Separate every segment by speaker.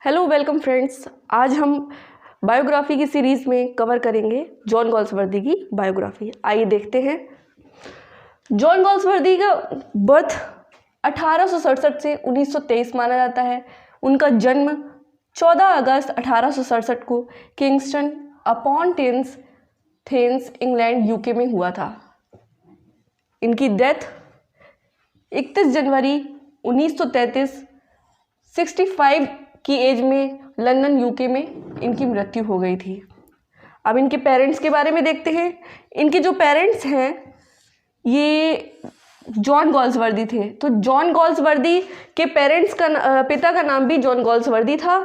Speaker 1: Hello welcome friends. आज हम biography की सीरीज़ में कवर करेंगे जॉन गॉल्सवर्दी की बायोग्राफी। आइए देखते हैं। जॉन गॉल्सवर्दी का बर्थ 1867 से 1923 माना जाता है। उनका जन्म 14 अगस्त 1867 को Kingston upon Thames England UK में हुआ था। इनकी डेथ 31 जनवरी 1933 65 की एज में लंदन यूके में इनकी मृत्यु हो गई थी। अब इनके पेरेंट्स के बारे में देखते हैं। इनके जो पेरेंट्स हैं ये जॉन गॉल्सवर्दी थे। तो जॉन गॉल्सवर्दी के पेरेंट्स का पिता का नाम भी जॉन गॉल्सवर्दी था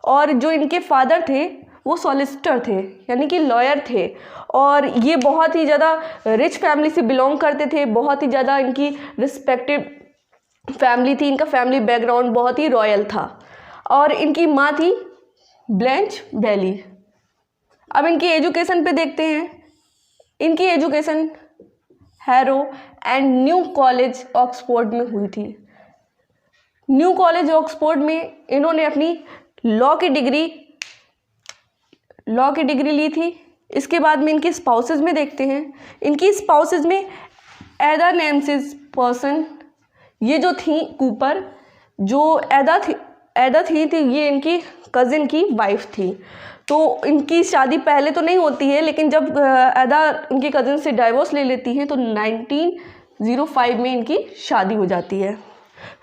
Speaker 1: और जो इनके फादर थे वो सॉलिसिटर थे, यानी कि लॉयर थे। और ये बहुत ही ज़्यादा रिच फैमिली से बिलोंग करते थे। बहुत ही ज़्यादा इनकी रिस्पेक्टेड फैमिली थी। इनका फैमिली बैकग्राउंड बहुत ही रॉयल था। और इनकी माँ थी ब्लैंच बैली। अब इनकी एजुकेशन पे देखते हैं। इनकी education Harrow and New College Oxford में हुई थी। न्यू कॉलेज ऑक्सफोर्ड में इन्होंने अपनी लॉ की डिग्री ली थी। इसके बाद में इनके स्पाउसेस में देखते हैं। इनकी स्पाउसेस में एदा नेम्सिस पर्सन, ये जो थी कूपर, जो एदा थी ये इनकी कज़िन की वाइफ थी। तो इनकी शादी पहले तो नहीं होती है, लेकिन जब एदा इनकी कज़िन से डाइवोर्स ले लेती हैं तो 1905 में इनकी शादी हो जाती है।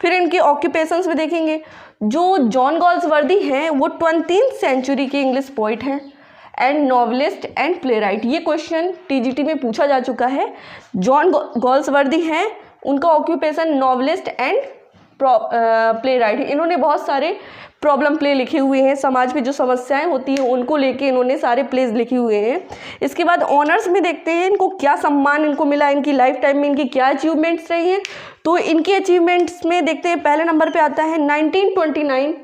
Speaker 1: फिर इनके ऑक्यूपेशंस में देखेंगे। जो जॉन गॉल्सवर्दी हैं वो 20th सेंचुरी के इंग्लिश पोइट हैं and novelist and play right. ये क्वेश्चन टीजीटी में पूछा जा चुका है। जॉन गॉल्सवर्दी हैं, उनका occupation novelist and play right. इन्होंने बहुत सारे प्रॉब्लम प्ले लिखे हुए हैं। समाज में जो समस्याएं होती हैं उनको लेके इन्होंने सारे प्लेज लिखे हुए हैं। इसके बाद ऑनर्स में देखते हैं इनको क्या सम्मान इनको मिला, इनकी लाइफ टाइम में इनकी क्या अचीवमेंट्स रही हैं। तो इनकी अचीवमेंट्स में देखते हैं, पहले नंबर पे आता है 1929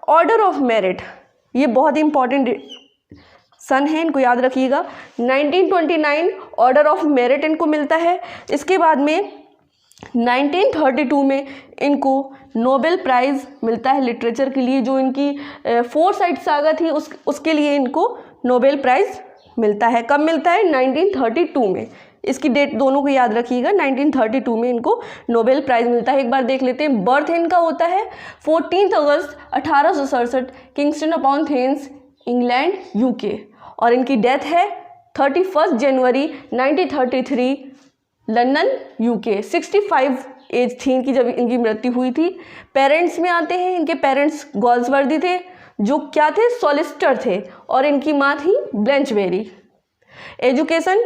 Speaker 1: ऑर्डर ऑफ मेरिट। ये बहुत ही इंपॉर्टेंट सन है, इनको याद रखिएगा। 1929 ऑर्डर ऑफ मेरिट इनको मिलता है। इसके बाद में 1932 में इनको नोबेल प्राइज़ मिलता है लिटरेचर के लिए। जो इनकी 4 साइड सागा थी उसके लिए इनको नोबेल प्राइज़ मिलता है। कब मिलता है? 1932 में। इसकी डेट दोनों को याद रखिएगा। 1932 में इनको नोबेल प्राइज़ मिलता है। एक बार देख लेते हैं। बर्थ इनका होता है 14 अगस्त 1867 Kingston upon Thames England UK. और इनकी डेथ है 31 जनवरी 1933 लंदन यूके। 65 एज थी इनकी जब इनकी मृत्यु हुई थी। पेरेंट्स में आते हैं। इनके पेरेंट्स गॉल्सवर्दी थे, जो क्या थे? सॉलिसिटर थे। और इनकी माँ थी Blanche Berry. Education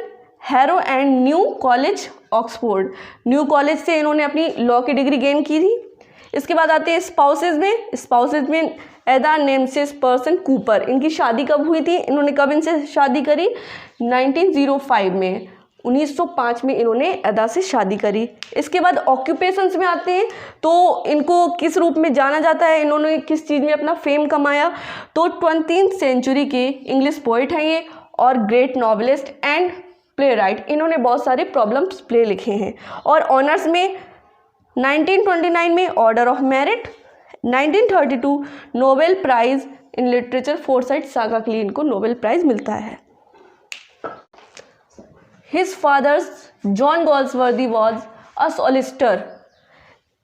Speaker 1: Harrow and New College Oxford. New College से इन्होंने अपनी लॉ की डिग्री गेन की थी। इसके बाद आते हैं स्पाउसेज में एदा नेम्सिस पर्सन कूपर। इनकी शादी कब हुई थी? इन्होंने कब इनसे शादी करी? 1905 में। 1905 में इन्होंने एदा से शादी करी। इसके बाद ऑक्यूपेशंस में आते हैं। तो इनको किस रूप में जाना जाता है, इन्होंने किस चीज़ में अपना फेम कमाया? तो 20th सेंचुरी के इंग्लिश पोइट हैं ये, और great novelist and play right. इन्होंने बहुत सारे प्रॉब्लम्स प्ले लिखे हैं। और ऑनर्स में 1929 में order of merit, 1932 Nobel prize in literature 4 side saga के लिए इनको नोबेल प्राइज़ मिलता है। His father's John Galsworthy was a solicitor।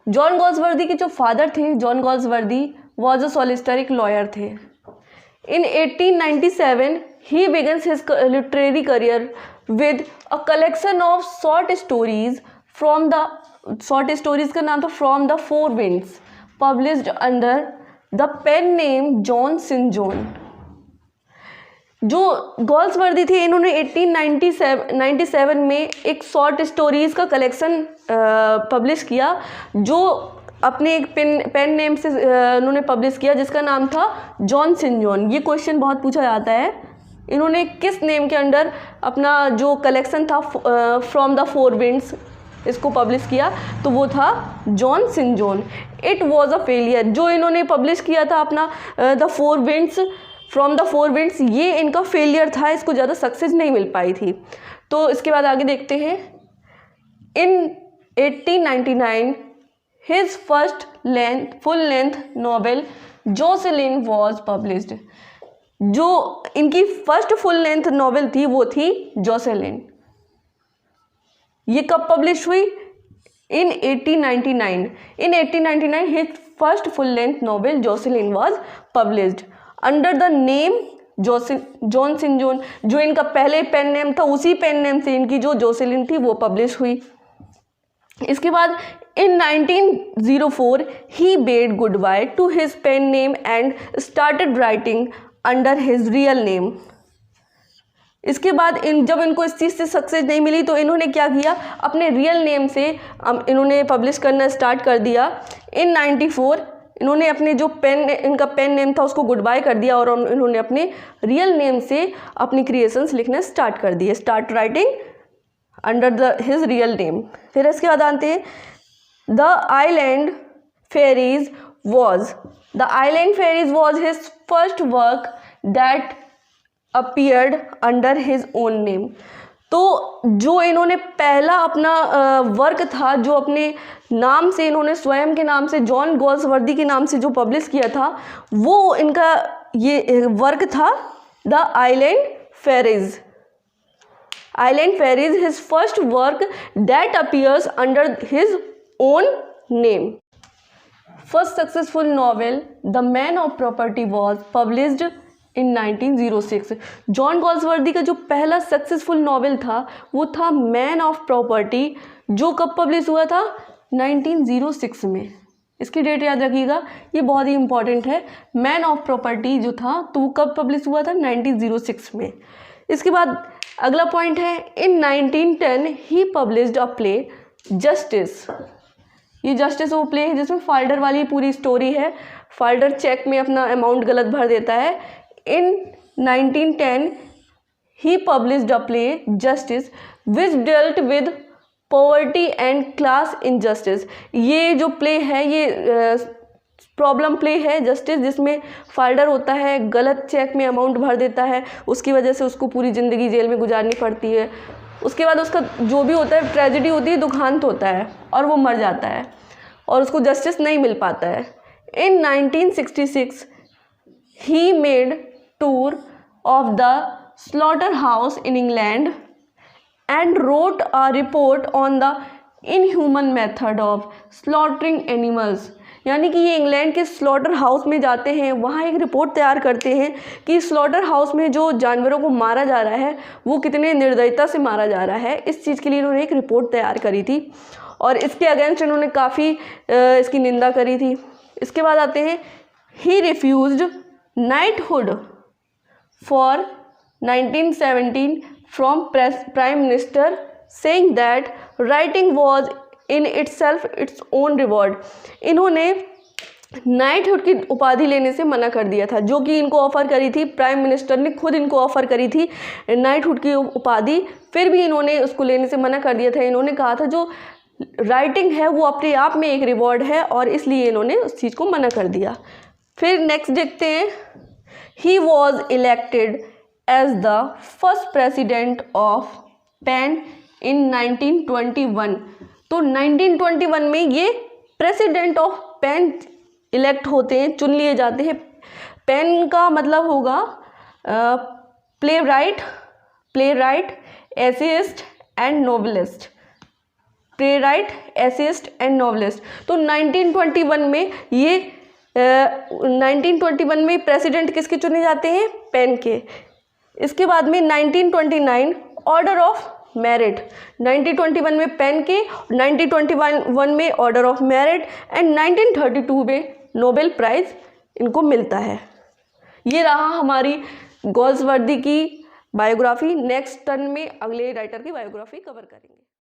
Speaker 1: John Galsworthy के जो फादर थे, John Galsworthy was a solicitor, एक लॉयर थे। In 1897 he begins his literary career with a collection of short stories का नाम था From the Four Winds, published under the pen name John Sinjohn. जो Galsworthy थे इन्होंने 1897 में एक शॉर्ट स्टोरीज़ का कलेक्शन पब्लिश किया, जो अपने एक पेन नेम से उन्होंने पब्लिश किया, जिसका नाम था जॉन सिंजोन। ये क्वेश्चन बहुत पूछा जाता है। इन्होंने किस नेम के अंडर अपना जो कलेक्शन था फ्रॉम द फोर विंड्स इसको पब्लिश किया? तो वो था John Sinjohn. It was a failure. जो इन्होंने पब्लिश किया था अपना the four winds, from the four winds, ये इनका फेलियर था, इसको ज़्यादा सक्सेस नहीं मिल पाई थी। तो इसके बाद आगे देखते हैं। इन 1899 his first full length novel Joscelyn was published. जो इनकी फर्स्ट फुल लेंथ नॉवेल थी वो थी जोसेलिन। ये कब पब्लिश हुई? In 1899। In 1899 his first full length novel Joscelyn was published under the name John Sinjohn. जो इनका पहले पेन नेम था उसी पेन नेम से इनकी जो जोसेलिन थी वो पब्लिश हुई। इसके बाद in 1904 he bade goodbye to his pen name and started writing under his real name. इसके बाद जब इनको इस चीज़ से सक्सेस नहीं मिली तो इन्होंने क्या किया, अपने रियल नेम से इन्होंने पब्लिश करना स्टार्ट कर दिया। इन 94 इन्होंने अपने जो इनका पेन नेम था उसको गुड बाय कर दिया और इन्होंने अपने रियल नेम से अपनी क्रिएशंस लिखना स्टार्ट कर दिए, start writing under his real name. फिर इसके बाद आते हैं the Island Pharisees was his first work that appeared under his own name. तो जो इन्होंने पहला अपना वर्क था जो अपने नाम से इन्होंने स्वयं के नाम से जॉन गोल्सवर्दी के नाम से जो पब्लिश किया था वो इनका ये वर्क था the Island Pharisees his first work that appears under his own name. First successful novel the Man of Property was published in 1906। John Galsworthy का जो पहला सक्सेसफुल नॉवेल था वो था मैन ऑफ प्रॉपर्टी, जो कब पब्लिश हुआ था? 1906 में। इसकी डेट याद रखिएगा, ये बहुत ही इंपॉर्टेंट है। मैन ऑफ प्रॉपर्टी जो था तो वो कब पब्लिश हुआ था? 1906 में। इसके बाद अगला पॉइंट है इन 1910 ही पब्लिश्ड अ प्ले जस्टिस। ये जस्टिस वो प्ले है जिसमें फाल्डर वाली पूरी स्टोरी है। फाल्डर चेक में अपना अमाउंट गलत भर देता है। In 1910 he published a play Justice which dealt with poverty and class injustice। ये जो प्ले है ये प्रॉब्लम प्ले है जस्टिस, जिसमें फाल्डर होता है, गलत चेक में अमाउंट भर देता है, उसकी वजह से उसको पूरी ज़िंदगी जेल में गुजारनी पड़ती है। उसके बाद उसका जो भी होता है ट्रेजेडी होती है, दुखांत होता है और वो मर जाता है और उसको जस्टिस नहीं मिल पाता है। इन 1966 he made tour of the slaughterhouse in England and wrote a report on the inhuman method of slaughtering animals। यानी कि ये इंग्लैंड के स्लॉटर हाउस में जाते हैं, वहाँ एक रिपोर्ट तैयार करते हैं कि स्लॉटर हाउस में जो जानवरों को मारा जा रहा है वो कितने निर्दयता से मारा जा रहा है। इस चीज़ के लिए इन्होंने एक रिपोर्ट तैयार करी थी और इसके अगेंस्ट इन्होंने काफ़ी इसकी निंदा करी थी। इसके बाद आते हैं he refused knighthood for 1917 from prime minister saying that writing was in itself its own reward. इन्होंने नाइटहुड की उपाधि लेने से मना कर दिया था, जो कि इनको ऑफ़र करी थी, प्राइम मिनिस्टर ने खुद इनको ऑफ़र करी थी नाइटहुड की उपाधि, फिर भी इन्होंने उसको लेने से मना कर दिया था। इन्होंने कहा था जो राइटिंग है वो अपने आप में एक रिवॉर्ड है और इसलिए इन्होंने उस चीज़ को मना कर दिया। फिर नेक्स्ट देखते हैं he was elected as the first president of PEN in 1921। तो 1921 में ये प्रेसिडेंट ऑफ पेन इलेक्ट होते हैं, चुन लिए जाते हैं। पेन का मतलब होगा play right essayist and novelist. Play right essayist and novelist. तो 1921 में ये 1921 में प्रेसिडेंट किसके चुने जाते हैं? पेन के। इसके बाद में 1929 ऑर्डर ऑफ मेरिट, 1921 में पेन के, 1921 में ऑर्डर ऑफ मेरिट एंड 1932 में नोबेल प्राइज़ इनको मिलता है। ये रहा हमारी गोल्सवर्दी की बायोग्राफी। नेक्स्ट टर्न में अगले राइटर की बायोग्राफी कवर करेंगे।